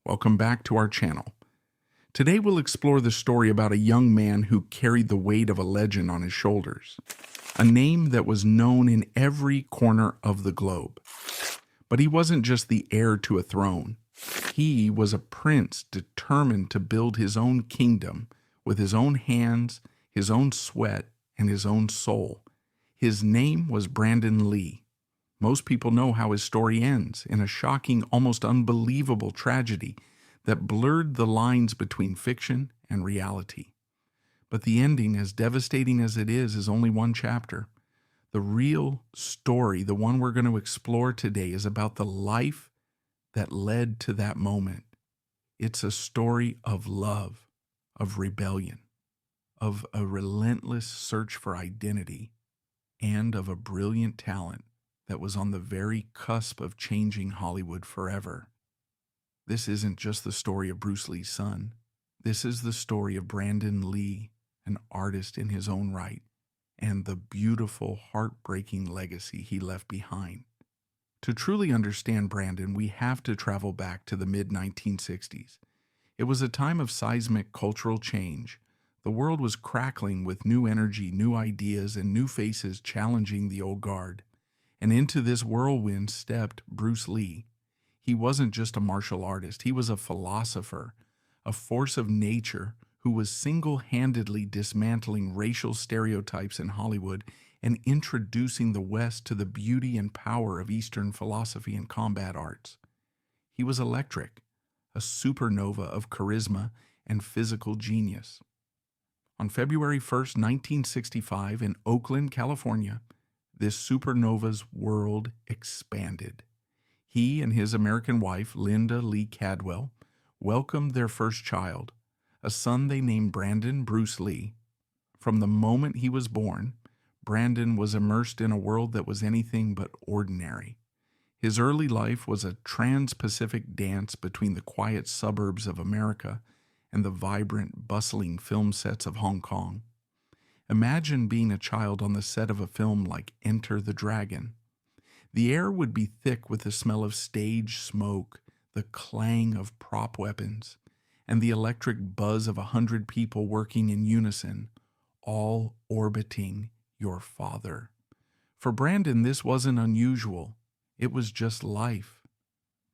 Welcome back to our channel. Today we'll explore the story about a young man who carried the weight of a legend on his shoulders, a name that was known in every corner of the globe. But he wasn't just the heir to a throne. He was a prince determined to build his own kingdom with his own hands, his own sweat, and his own soul. His name was Brandon Lee. Most people know how his story ends, in a shocking, almost unbelievable tragedy that blurred the lines between fiction and reality. But the ending, as devastating as it is only one chapter. The real story, the one we're going to explore today, is about the life that led to that moment. It's a story of love, of rebellion, of a relentless search for identity, and of a brilliant talent that was on the very cusp of changing Hollywood forever. This isn't just the story of Bruce Lee's son. This is the story of Brandon Lee, an artist in his own right, and the beautiful, heartbreaking legacy he left behind. To truly understand Brandon, we have to travel back to the mid-1960s. It was a time of seismic cultural change. The world was crackling with new energy, new ideas, and new faces challenging the old guard. And into this whirlwind stepped Bruce Lee. He wasn't just a martial artist. He was a philosopher, a force of nature who was single-handedly dismantling racial stereotypes in Hollywood and introducing the West to the beauty and power of Eastern philosophy and combat arts. He was electric, a supernova of charisma and physical genius. On February 1st, 1965, in Oakland, California, this supernova's world expanded. He and his American wife, Linda Lee Cadwell, welcomed their first child, a son they named Brandon Bruce Lee. From the moment he was born, Brandon was immersed in a world that was anything but ordinary. His early life was a trans-Pacific dance between the quiet suburbs of America and the vibrant, bustling film sets of Hong Kong. Imagine being a child on the set of a film like Enter the Dragon. The air would be thick with the smell of stage smoke, the clang of prop weapons, and the electric buzz of 100 people working in unison, all orbiting your father. For Brandon, this wasn't unusual. It was just life.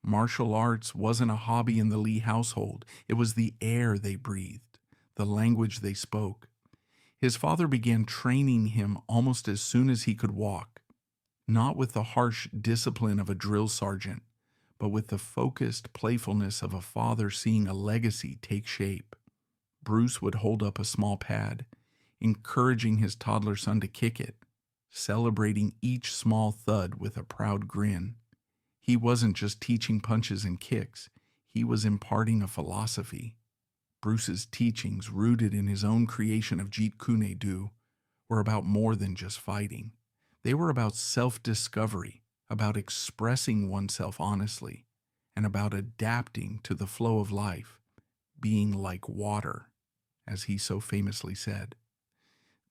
Martial arts wasn't a hobby in the Lee household. It was the air they breathed, the language they spoke. His father began training him almost as soon as he could walk, not with the harsh discipline of a drill sergeant, but with the focused playfulness of a father seeing a legacy take shape. Bruce would hold up a small pad, encouraging his toddler son to kick it, celebrating each small thud with a proud grin. He wasn't just teaching punches and kicks, he was imparting a philosophy. Bruce's teachings, rooted in his own creation of Jeet Kune Do, were about more than just fighting. They were about self-discovery, about expressing oneself honestly, and about adapting to the flow of life, being like water, as he so famously said.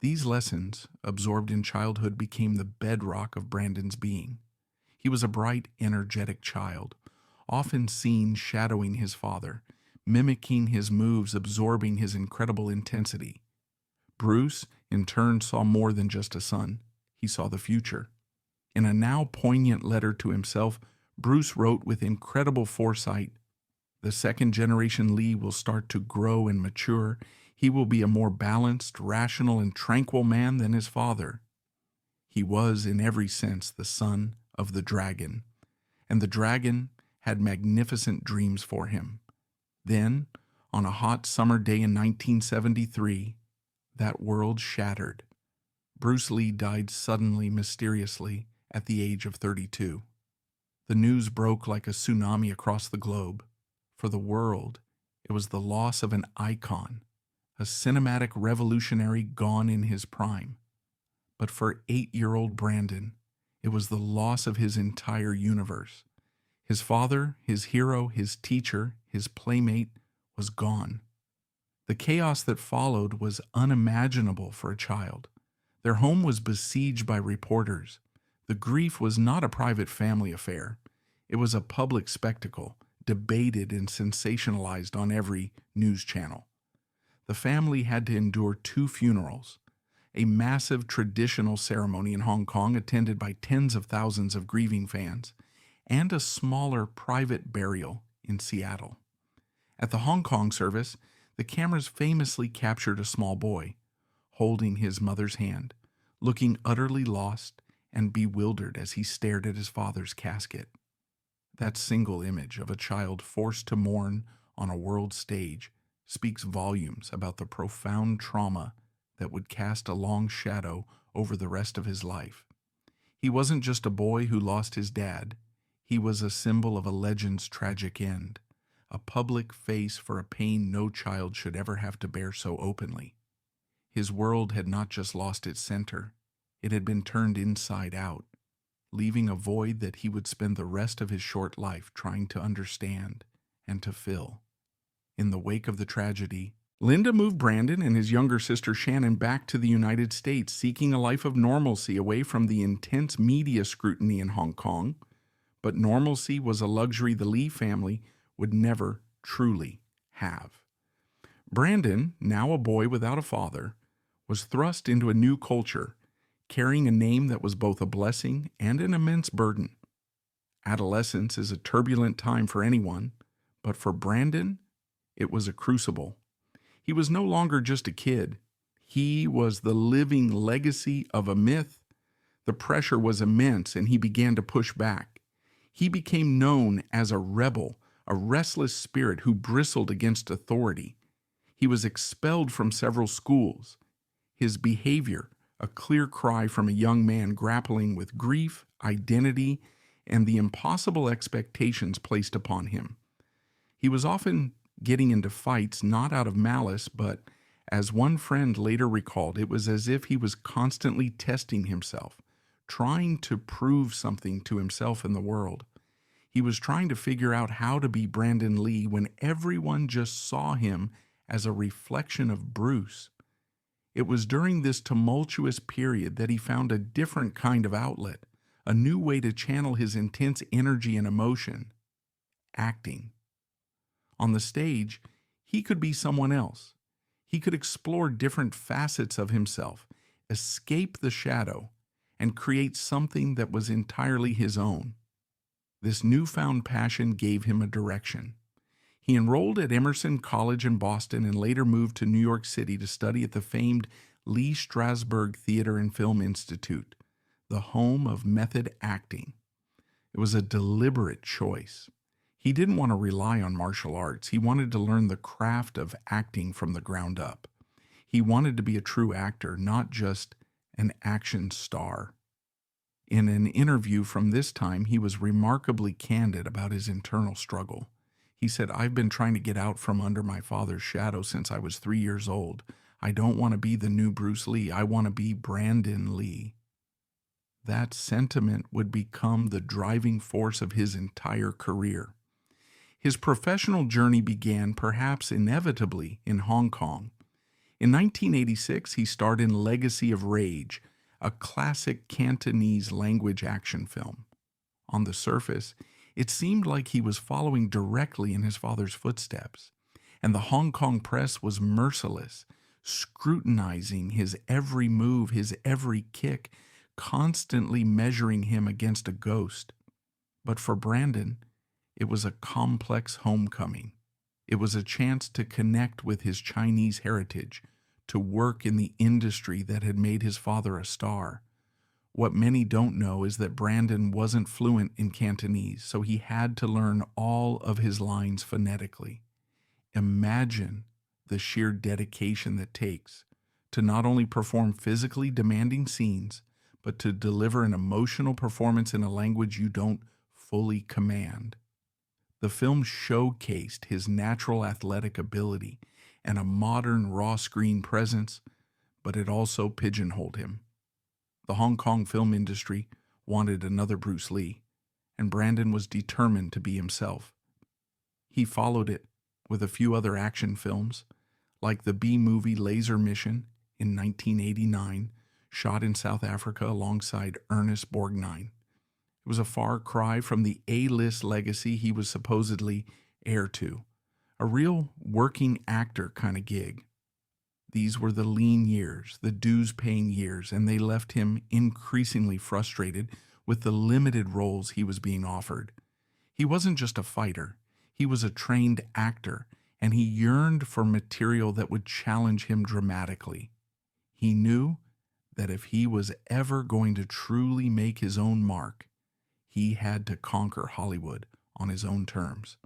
These lessons, absorbed in childhood, became the bedrock of Brandon's being. He was a bright, energetic child, often seen shadowing his father, mimicking his moves, absorbing his incredible intensity. Bruce, in turn, saw more than just a son. He saw the future. In a now poignant letter to himself, Bruce wrote with incredible foresight, "The second-generation Lee will start to grow and mature. He will be a more balanced, rational, and tranquil man than his father." He was, in every sense, the son of the dragon, and the dragon had magnificent dreams for him. Then, on a hot summer day in 1973, that world shattered. Bruce Lee died suddenly, mysteriously, at the age of 32. The news broke like a tsunami across the globe. For the world, it was the loss of an icon, a cinematic revolutionary gone in his prime. But for 8-year-old Brandon, it was the loss of his entire universe. His father, his hero, his teacher, his playmate was gone. The chaos that followed was unimaginable for a child. Their home was besieged by reporters. The grief was not a private family affair. It was a public spectacle, debated and sensationalized on every news channel. The family had to endure 2 funerals, a massive traditional ceremony in Hong Kong attended by tens of thousands of grieving fans, and a smaller private burial in Seattle. At the Hong Kong service, the cameras famously captured a small boy, holding his mother's hand, looking utterly lost and bewildered as he stared at his father's casket. That single image of a child forced to mourn on a world stage speaks volumes about the profound trauma that would cast a long shadow over the rest of his life. He wasn't just a boy who lost his dad. He was a symbol of a legend's tragic end, a public face for a pain no child should ever have to bear so openly. His world had not just lost its center, it had been turned inside out, leaving a void that he would spend the rest of his short life trying to understand and to fill. In the wake of the tragedy, Linda moved Brandon and his younger sister Shannon back to the United States, seeking a life of normalcy away from the intense media scrutiny in Hong Kong. But normalcy was a luxury the Lee family would never truly have. Brandon, now a boy without a father, was thrust into a new culture, carrying a name that was both a blessing and an immense burden. Adolescence is a turbulent time for anyone, but for Brandon, it was a crucible. He was no longer just a kid. He was the living legacy of a myth. The pressure was immense, and he began to push back. He became known as a rebel, a restless spirit who bristled against authority. He was expelled from several schools. His behavior, a clear cry from a young man grappling with grief, identity, and the impossible expectations placed upon him. He was often getting into fights not out of malice, but, as one friend later recalled, it was as if he was constantly testing himself, trying to prove something to himself and the world. He was trying to figure out how to be Brandon Lee when everyone just saw him as a reflection of Bruce. It was during this tumultuous period that he found a different kind of outlet, a new way to channel his intense energy and emotion: acting. On the stage, he could be someone else. He could explore different facets of himself, escape the shadow, and create something that was entirely his own. This newfound passion gave him a direction. He enrolled at Emerson College in Boston and later moved to New York City to study at the famed Lee Strasberg Theater and Film Institute, the home of method acting. It was a deliberate choice. He didn't want to rely on martial arts. He wanted to learn the craft of acting from the ground up. He wanted to be a true actor, not just an action star. In an interview from this time, he was remarkably candid about his internal struggle. He said, "I've been trying to get out from under my father's shadow since I was 3 years old. I don't want to be the new Bruce Lee. I want to be Brandon Lee." That sentiment would become the driving force of his entire career. His professional journey began, perhaps inevitably, in Hong Kong. In 1986, he starred in Legacy of Rage, a classic Cantonese language action film. On the surface, it seemed like he was following directly in his father's footsteps, and the Hong Kong press was merciless, scrutinizing his every move, his every kick, constantly measuring him against a ghost. But for Brandon, it was a complex homecoming. It was a chance to connect with his Chinese heritage, to work in the industry that had made his father a star. What many don't know is that Brandon wasn't fluent in Cantonese, so he had to learn all of his lines phonetically. Imagine the sheer dedication that takes to not only perform physically demanding scenes, but to deliver an emotional performance in a language you don't fully command. The film showcased his natural athletic ability and a modern raw screen presence, but it also pigeonholed him. The Hong Kong film industry wanted another Bruce Lee, and Brandon was determined to be himself. He followed it with a few other action films, like the B-movie Laser Mission in 1989, shot in South Africa alongside Ernest Borgnine. It was a far cry from the A-list legacy he was supposedly heir to, a real working actor kind of gig. These were the lean years, the dues-paying years, and they left him increasingly frustrated with the limited roles he was being offered. He wasn't just a fighter, he was a trained actor, and he yearned for material that would challenge him dramatically. He knew that if he was ever going to truly make his own mark, he had to conquer Hollywood on his own terms.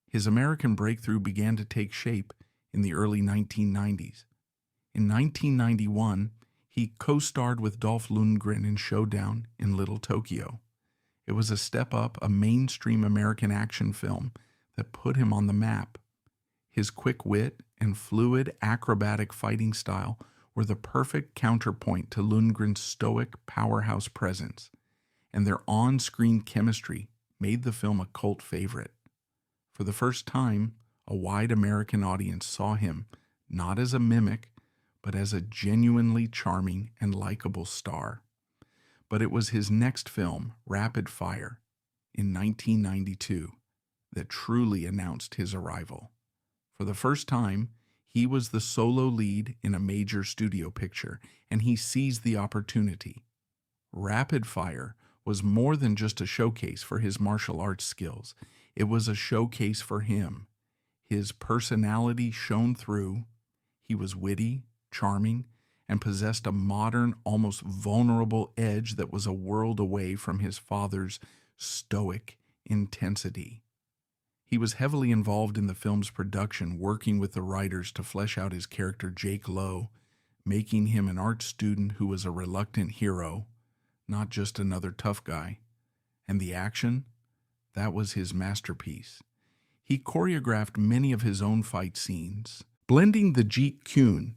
His American breakthrough began to take shape in the early 1990s. In 1991, he co-starred with Dolph Lundgren in Showdown in Little Tokyo. It was a step up, a mainstream American action film that put him on the map. His quick wit and fluid acrobatic fighting style were the perfect counterpoint to Lundgren's stoic powerhouse presence, and their on-screen chemistry made the film a cult favorite. For the first time, a wide American audience saw him not as a mimic, but as a genuinely charming and likable star. But it was his next film, Rapid Fire, in 1992, that truly announced his arrival. For the first time, he was the solo lead in a major studio picture, and he seized the opportunity. Rapid Fire was more than just a showcase for his martial arts skills. It was a showcase for him. His personality shone through. He was witty, charming, and possessed a modern, almost vulnerable edge that was a world away from his father's stoic intensity. He was heavily involved in the film's production, working with the writers to flesh out his character Jake Lowe, making him an art student who was a reluctant hero, not just another tough guy. And the action? That was his masterpiece. He choreographed many of his own fight scenes, blending the Jeet Kune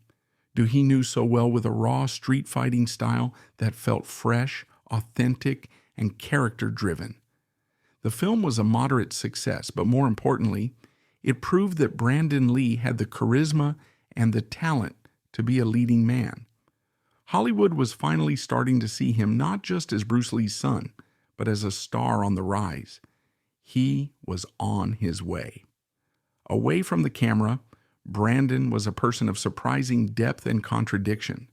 he knew so well with a raw street fighting style that felt fresh, authentic, and character-driven. The film was a moderate success, but more importantly, it proved that Brandon Lee had the charisma and the talent to be a leading man. Hollywood was finally starting to see him not just as Bruce Lee's son, but as a star on the rise. He was on his way. Away from the camera, Brandon was a person of surprising depth and contradiction.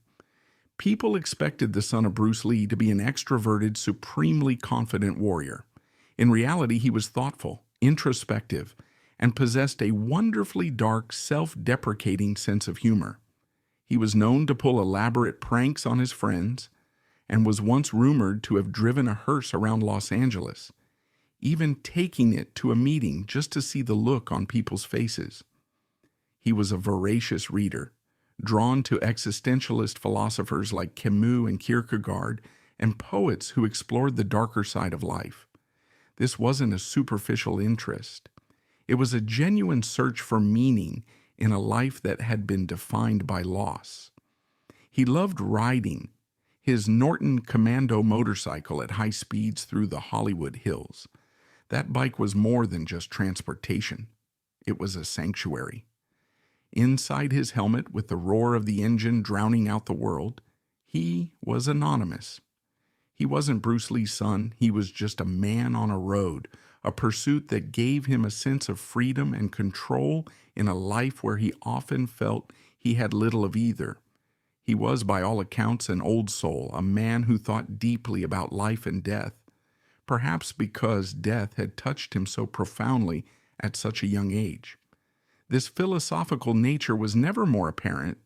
People expected the son of Bruce Lee to be an extroverted, supremely confident warrior. In reality, he was thoughtful, introspective, and possessed a wonderfully dark, self-deprecating sense of humor. He was known to pull elaborate pranks on his friends, and was once rumored to have driven a hearse around Los Angeles, even taking it to a meeting just to see the look on people's faces. He was a voracious reader, drawn to existentialist philosophers like Camus and Kierkegaard, and poets who explored the darker side of life. This wasn't a superficial interest. It was a genuine search for meaning in a life that had been defined by loss. He loved riding his Norton Commando motorcycle at high speeds through the Hollywood hills. That bike was more than just transportation. It was a sanctuary. Inside his helmet, with the roar of the engine drowning out the world, he was anonymous. He wasn't Bruce Lee's son. He was just a man on a road, a pursuit that gave him a sense of freedom and control in a life where he often felt he had little of either. He was, by all accounts, an old soul, a man who thought deeply about life and death, perhaps because death had touched him so profoundly at such a young age. This philosophical nature was never more apparent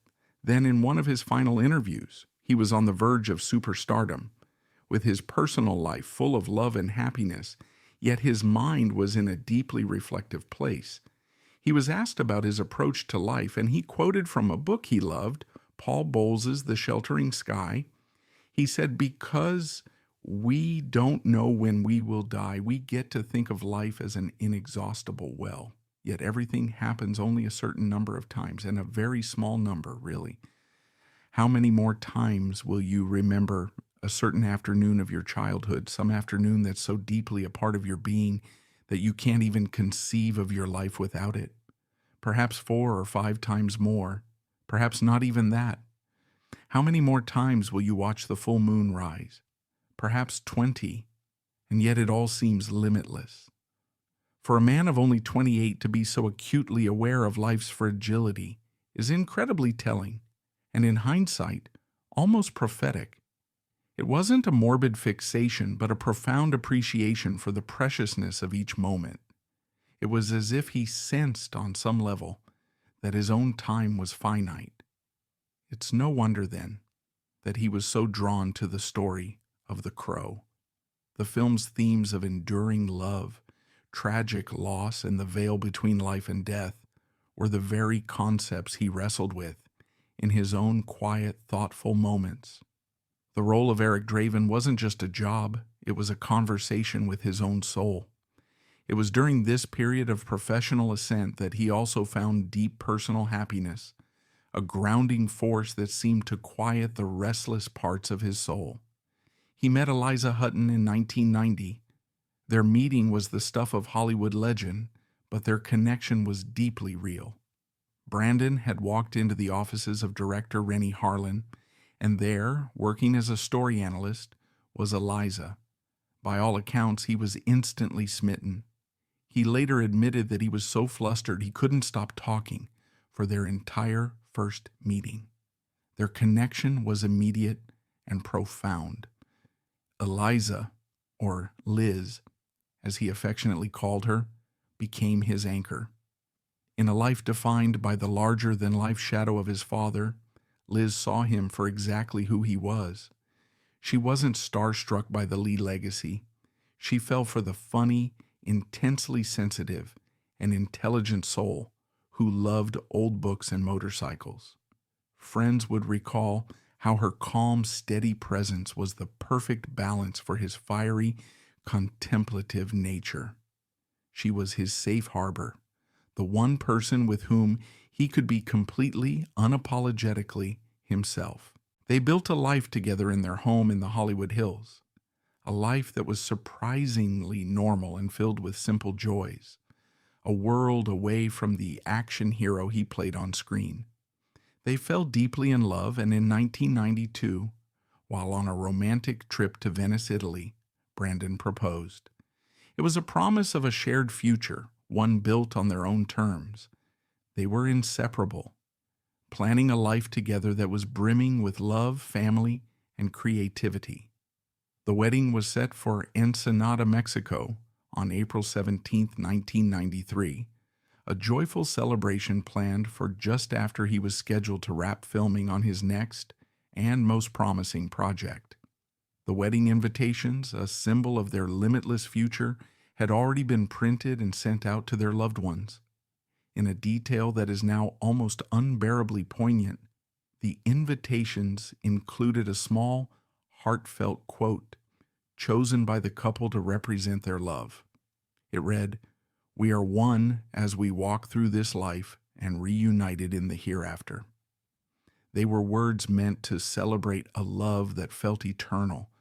than in one of his final interviews. He was on the verge of superstardom, with his personal life full of love and happiness, yet his mind was in a deeply reflective place. He was asked about his approach to life, and he quoted from a book he loved, Paul Bowles's The Sheltering Sky. He said, "Because we don't know when we will die, we get to think of life as an inexhaustible well. Yet everything happens only a certain number of times, and a very small number, really. How many more times will you remember a certain afternoon of your childhood, some afternoon that's so deeply a part of your being that you can't even conceive of your life without it? Perhaps 4 or 5 times more, perhaps not even that. How many more times will you watch the full moon rise? Perhaps 20. and yet it all seems limitless. For a man of only 28 to be so acutely aware of life's fragility is incredibly telling, and in hindsight, almost prophetic. It wasn't a morbid fixation, but a profound appreciation for the preciousness of each moment. It was as if he sensed on some level that his own time was finite. It's no wonder, then, that he was so drawn to the story of The Crow. The film's themes of enduring love, tragic loss, and the veil between life and death were the very concepts he wrestled with in his own quiet, thoughtful moments. The role of Eric Draven wasn't just a job, it was a conversation with his own soul. It was during this period of professional ascent that he also found deep personal happiness, a grounding force that seemed to quiet the restless parts of his soul. He met Eliza Hutton in 1990. Their meeting was the stuff of Hollywood legend, but their connection was deeply real. Brandon had walked into the offices of director Rennie Harlin, and there, working as a story analyst, was Eliza. By all accounts, he was instantly smitten. He later admitted that he was so flustered he couldn't stop talking for their entire first meeting. Their connection was immediate and profound. Eliza, or Liz, as he affectionately called her, became his anchor. In a life defined by the larger-than-life shadow of his father, Liz saw him for exactly who he was. She wasn't starstruck by the Lee legacy. She fell for the funny, intensely sensitive, and intelligent soul who loved old books and motorcycles. Friends would recall how her calm, steady presence was the perfect balance for his fiery, contemplative nature. She was his safe harbor, the one person with whom he could be completely, unapologetically himself. They built a life together in their home in the Hollywood Hills, a life that was surprisingly normal and filled with simple joys, a world away from the action hero he played on screen. They fell deeply in love, and in 1992, while on a romantic trip to Venice, Italy, Brandon proposed. It was a promise of a shared future, one built on their own terms. They were inseparable, planning a life together that was brimming with love, family, and creativity. The wedding was set for Ensenada, Mexico, on April 17, 1993, a joyful celebration planned for just after he was scheduled to wrap filming on his next and most promising project. The wedding invitations, a symbol of their limitless future, had already been printed and sent out to their loved ones. In a detail that is now almost unbearably poignant, the invitations included a small, heartfelt quote chosen by the couple to represent their love. It read, "We are one as we walk through this life and reunited in the hereafter." They were words meant to celebrate a love that felt eternal,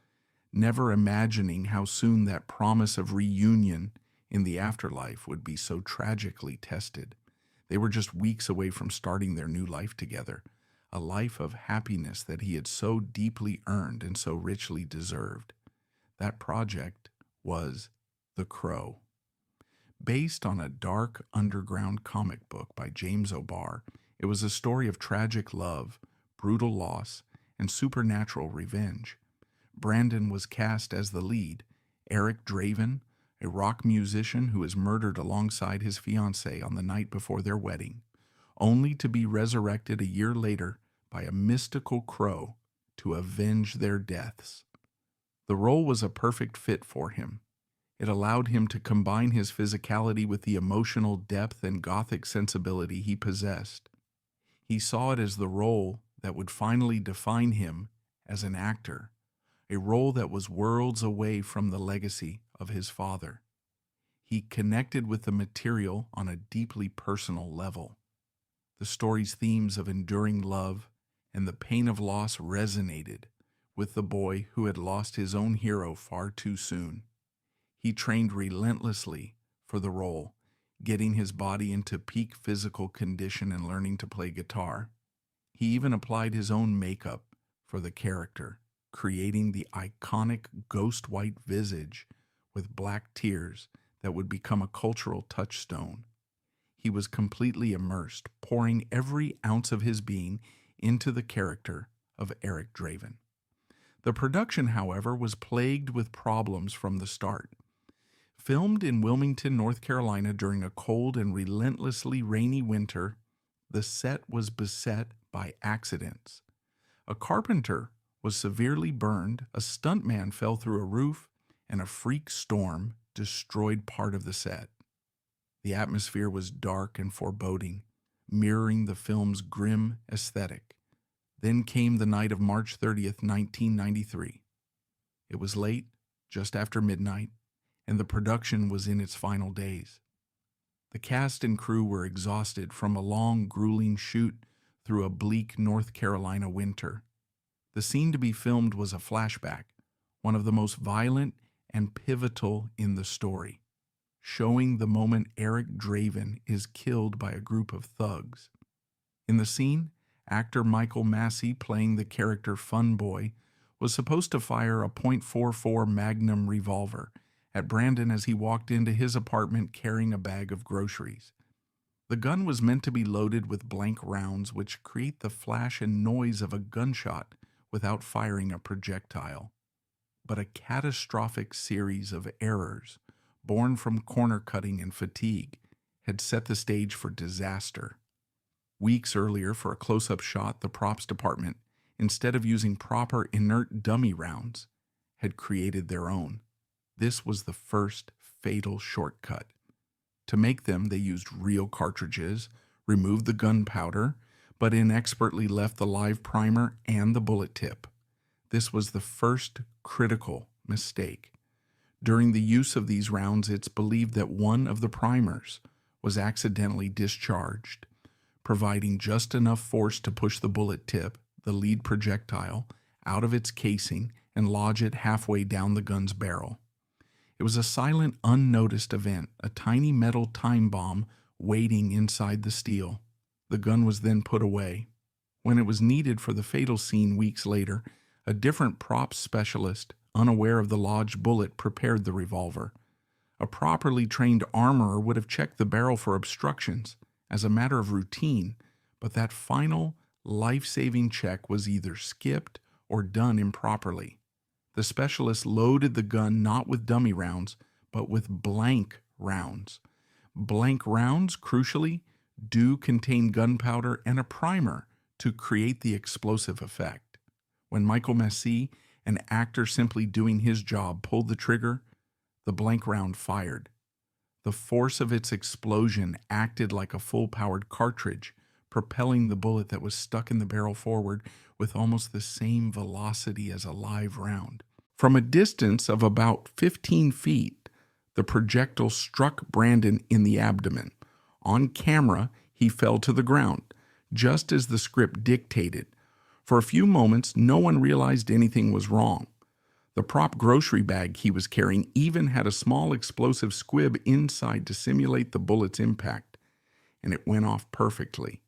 never imagining how soon that promise of reunion in the afterlife would be so tragically tested. They were just weeks away from starting their new life together, a life of happiness that he had so deeply earned and so richly deserved. That project was The Crow. Based on a dark underground comic book by James O'Barr, it was a story of tragic love, brutal loss, and supernatural revenge. Brandon was cast as the lead, Eric Draven, a rock musician who is murdered alongside his fiancée on the night before their wedding, only to be resurrected a year later by a mystical crow to avenge their deaths. The role was a perfect fit for him. It allowed him to combine his physicality with the emotional depth and gothic sensibility he possessed. He saw it as the role that would finally define him as an actor, a role that was worlds away from the legacy of his father. He connected with the material on a deeply personal level. The story's themes of enduring love and the pain of loss resonated with the boy who had lost his own hero far too soon. He trained relentlessly for the role, getting his body into peak physical condition and learning to play guitar. He even applied his own makeup for the character, creating the iconic ghost white visage with black tears that would become a cultural touchstone. He was completely immersed, pouring every ounce of his being into the character of Eric Draven. The production, however, was plagued with problems from the start. Filmed in Wilmington, North Carolina during a cold and relentlessly rainy winter, the set was beset by accidents. A carpenter was severely burned, a stuntman fell through a roof, and a freak storm destroyed part of the set. The atmosphere was dark and foreboding, mirroring the film's grim aesthetic. Then came the night of March 30th, 1993. It was late, just after midnight, and the production was in its final days. The cast and crew were exhausted from a long, grueling shoot through a bleak North Carolina winter. The scene to be filmed was a flashback, one of the most violent and pivotal in the story, showing the moment Eric Draven is killed by a group of thugs. In the scene, actor Michael Massey, playing the character Fun Boy, was supposed to fire a .44 Magnum revolver at Brandon as he walked into his apartment carrying a bag of groceries. The gun was meant to be loaded with blank rounds which create the flash and noise of a gunshot without firing a projectile. But a catastrophic series of errors, born from corner cutting and fatigue, had set the stage for disaster. Weeks earlier, for a close-up shot, the props department, instead of using proper inert dummy rounds, had created their own. This was the first fatal shortcut. To make them, they used real cartridges, removed the gunpowder, but inexpertly left the live primer and the bullet tip. This was the first critical mistake. During the use of these rounds, it's believed that one of the primers was accidentally discharged, providing just enough force to push the bullet tip, the lead projectile, out of its casing and lodge it halfway down the gun's barrel. It was a silent, unnoticed event, a tiny metal time bomb waiting inside the steel. The gun was then put away. When it was needed for the fatal scene weeks later, a different props specialist, unaware of the lodged bullet, prepared the revolver. A properly trained armorer would have checked the barrel for obstructions as a matter of routine, but that final, life-saving check was either skipped or done improperly. The specialist loaded the gun not with dummy rounds, but with blank rounds. Blank rounds, crucially, do contain gunpowder and a primer to create the explosive effect. When Michael Massey, an actor simply doing his job, pulled the trigger, the blank round fired. The force of its explosion acted like a full-powered cartridge, propelling the bullet that was stuck in the barrel forward with almost the same velocity as a live round. From a distance of about 15 feet, the projectile struck Brandon in the abdomen. On camera, he fell to the ground, just as the script dictated. For a few moments, no one realized anything was wrong. The prop grocery bag he was carrying even had a small explosive squib inside to simulate the bullet's impact, and it went off perfectly.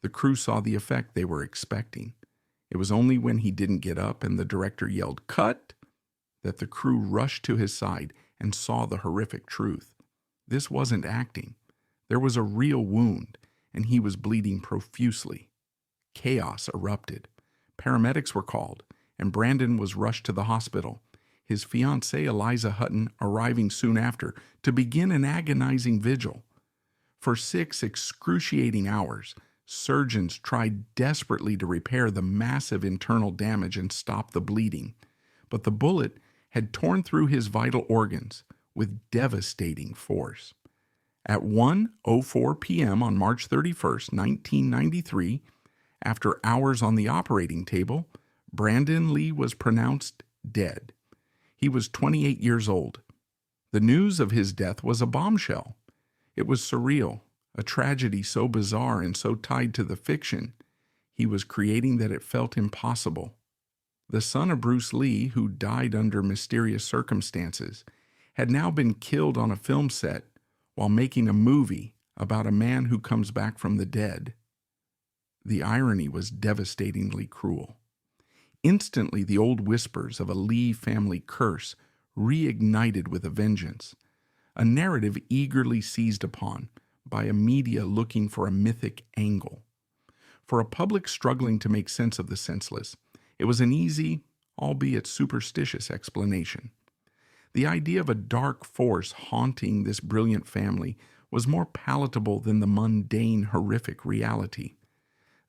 The crew saw the effect they were expecting. It was only when he didn't get up and the director yelled, "Cut!" that the crew rushed to his side and saw the horrific truth. This wasn't acting. There was a real wound, and he was bleeding profusely. Chaos erupted. Paramedics were called, and Brandon was rushed to the hospital, his fiancée Eliza Hutton arriving soon after to begin an agonizing vigil. For 6 excruciating hours, surgeons tried desperately to repair the massive internal damage and stop the bleeding, but the bullet had torn through his vital organs with devastating force. At 1:04 p.m. on March 31st, 1993, after hours on the operating table, Brandon Lee was pronounced dead. He was 28 years old. The news of his death was a bombshell. It was surreal, a tragedy so bizarre and so tied to the fiction he was creating that it felt impossible. The son of Bruce Lee, who died under mysterious circumstances, had now been killed on a film set while making a movie about a man who comes back from the dead. The irony was devastatingly cruel. Instantly, the old whispers of a Lee family curse reignited with a vengeance, a narrative eagerly seized upon by a media looking for a mythic angle. For a public struggling to make sense of the senseless, it was an easy, albeit superstitious, explanation. The idea of a dark force haunting this brilliant family was more palatable than the mundane, horrific reality.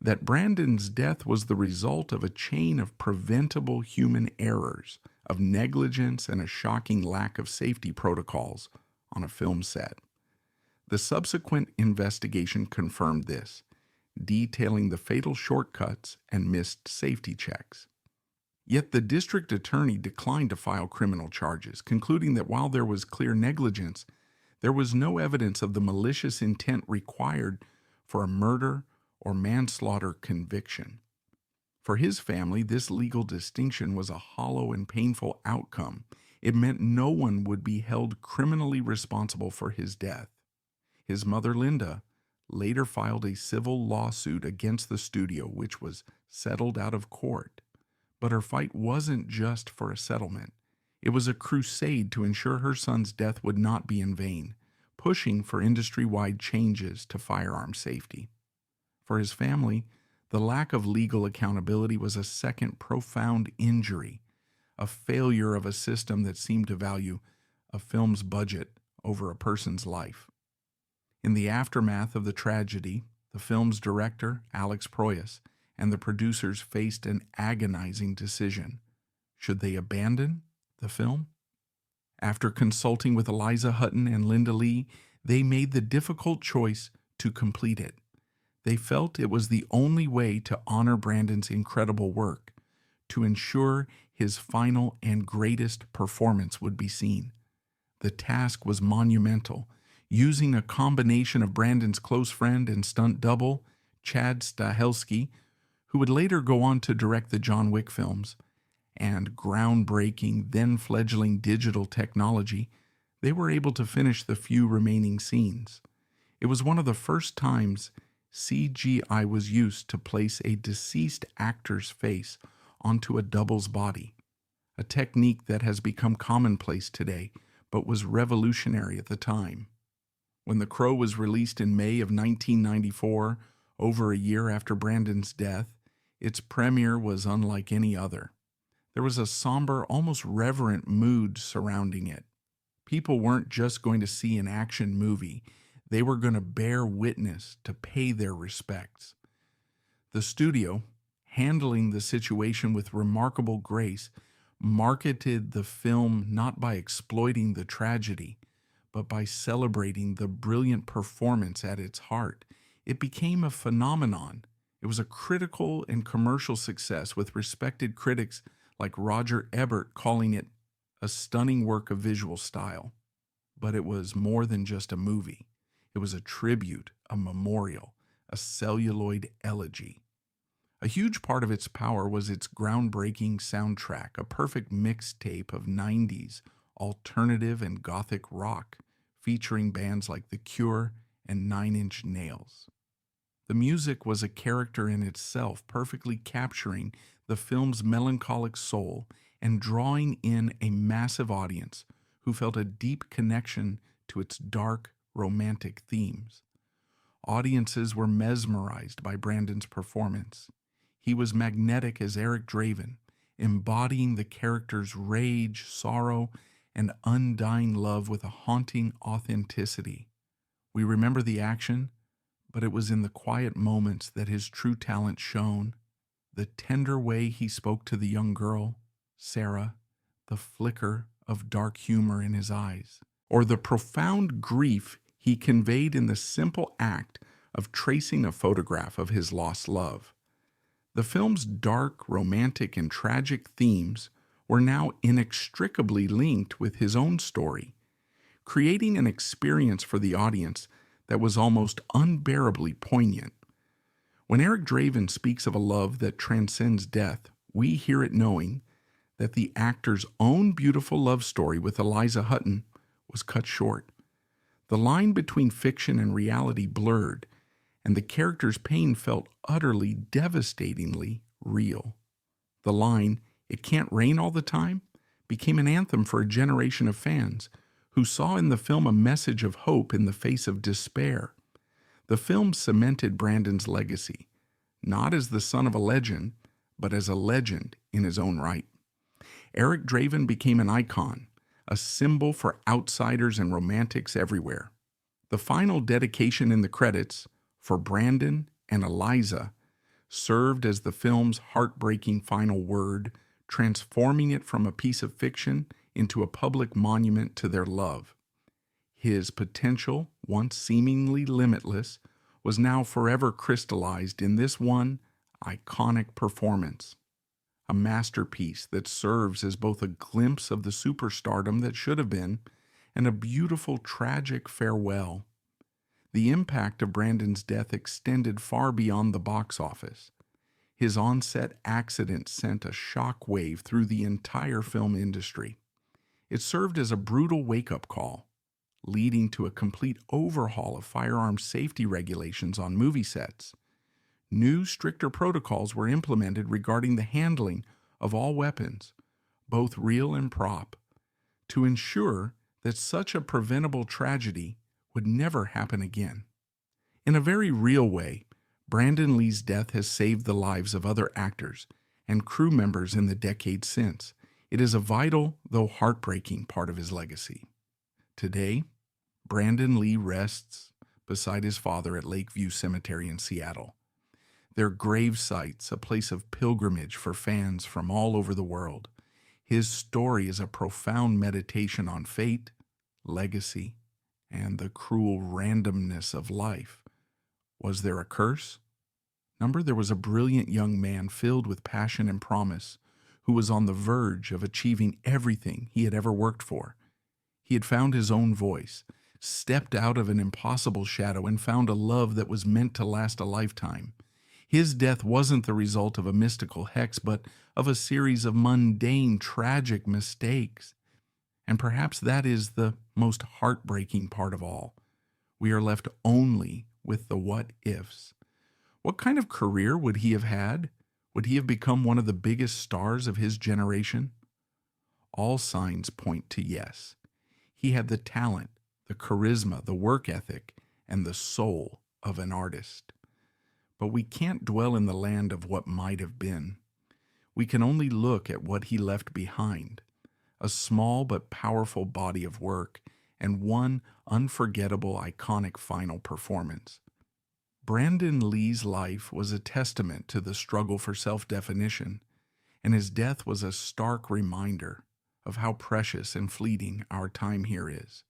That Brandon's death was the result of a chain of preventable human errors, of negligence and a shocking lack of safety protocols on a film set. The subsequent investigation confirmed this, detailing the fatal shortcuts and missed safety checks. Yet the district attorney declined to file criminal charges, concluding that while there was clear negligence, there was no evidence of the malicious intent required for a murder or manslaughter conviction. For his family, this legal distinction was a hollow and painful outcome. It meant no one would be held criminally responsible for his death. His mother, Linda, later filed a civil lawsuit against the studio, which was settled out of court. But her fight wasn't just for a settlement. It was a crusade to ensure her son's death would not be in vain, pushing for industry-wide changes to firearm safety. For his family, the lack of legal accountability was a second profound injury, a failure of a system that seemed to value a film's budget over a person's life. In the aftermath of the tragedy, the film's director, Alex Proyas, and the producers faced an agonizing decision. Should they abandon the film? After consulting with Eliza Hutton and Linda Lee, they made the difficult choice to complete it. They felt it was the only way to honor Brandon's incredible work, to ensure his final and greatest performance would be seen. The task was monumental, using a combination of Brandon's close friend and stunt double, Chad Stahelski, who would later go on to direct the John Wick films, and groundbreaking, then-fledgling digital technology, they were able to finish the few remaining scenes. It was one of the first times CGI was used to place a deceased actor's face onto a double's body, a technique that has become commonplace today, but was revolutionary at the time. When The Crow was released in May of 1994, over a year after Brandon's death, its premiere was unlike any other. There was a somber, almost reverent mood surrounding it. People weren't just going to see an action movie, they were going to bear witness, to pay their respects. The studio, handling the situation with remarkable grace, marketed the film not by exploiting the tragedy, but by celebrating the brilliant performance at its heart. It became a phenomenon. It was a critical and commercial success, with respected critics like Roger Ebert calling it a stunning work of visual style. But it was more than just a movie. It was a tribute, a memorial, a celluloid elegy. A huge part of its power was its groundbreaking soundtrack, a perfect mixtape of 90s alternative and gothic rock, featuring bands like The Cure and 9 Inch Nails. The music was a character in itself, perfectly capturing the film's melancholic soul and drawing in a massive audience who felt a deep connection to its dark, romantic themes. Audiences were mesmerized by Brandon's performance. He was magnetic as Eric Draven, embodying the character's rage, sorrow, and undying love with a haunting authenticity. We remember the action, but it was in the quiet moments that his true talent shone. The tender way he spoke to the young girl, Sarah, the flicker of dark humor in his eyes, or the profound grief he conveyed in the simple act of tracing a photograph of his lost love. The film's dark, romantic, and tragic themes were now inextricably linked with his own story, creating an experience for the audience that was almost unbearably poignant. When Eric Draven speaks of a love that transcends death, we hear it knowing that the actor's own beautiful love story with Eliza Hutton was cut short. The line between fiction and reality blurred, and the character's pain felt utterly, devastatingly real. The line, "It can't rain all the time," became an anthem for a generation of fans who saw in the film a message of hope in the face of despair. The film cemented Brandon's legacy, not as the son of a legend, but as a legend in his own right. Eric Draven became an icon, a symbol for outsiders and romantics everywhere. The final dedication in the credits, for Brandon and Eliza, served as the film's heartbreaking final word, transforming it from a piece of fiction into a public monument to their love. His potential, once seemingly limitless, was now forever crystallized in this one iconic performance. A masterpiece that serves as both a glimpse of the superstardom that should have been and a beautiful, tragic farewell. The impact of Brandon's death extended far beyond the box office. His on-set accident sent a shock wave through the entire film industry. It served as a brutal wake-up call, leading to a complete overhaul of firearm safety regulations on movie sets. New, stricter protocols were implemented regarding the handling of all weapons, both real and prop, to ensure that such a preventable tragedy would never happen again. In a very real way, Brandon Lee's death has saved the lives of other actors and crew members in the decades since. It is a vital, though heartbreaking, part of his legacy. Today, Brandon Lee rests beside his father at Lakeview Cemetery in Seattle. Their grave site's a place of pilgrimage for fans from all over the world. His story is a profound meditation on fate, legacy, and the cruel randomness of life. Was there a curse? There was a brilliant young man filled with passion and promise who was on the verge of achieving everything he had ever worked for. He had found his own voice, stepped out of an impossible shadow, and found a love that was meant to last a lifetime. His death wasn't the result of a mystical hex, but of a series of mundane, tragic mistakes. And perhaps that is the most heartbreaking part of all. We are left only with the what-ifs. What kind of career would he have had? Would he have become one of the biggest stars of his generation? All signs point to yes. He had the talent, the charisma, the work ethic, and the soul of an artist. But we can't dwell in the land of what might have been. We can only look at what he left behind. A small but powerful body of work, and one unforgettable, iconic final performance. Brandon Lee's life was a testament to the struggle for self-definition, and his death was a stark reminder of how precious and fleeting our time here is.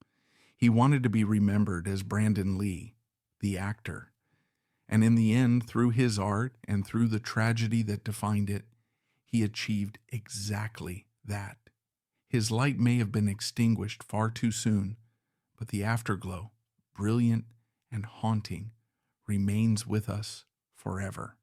He wanted to be remembered as Brandon Lee, the actor, and in the end, through his art and through the tragedy that defined it, he achieved exactly that. His light may have been extinguished far too soon, but the afterglow, brilliant and haunting, remains with us forever.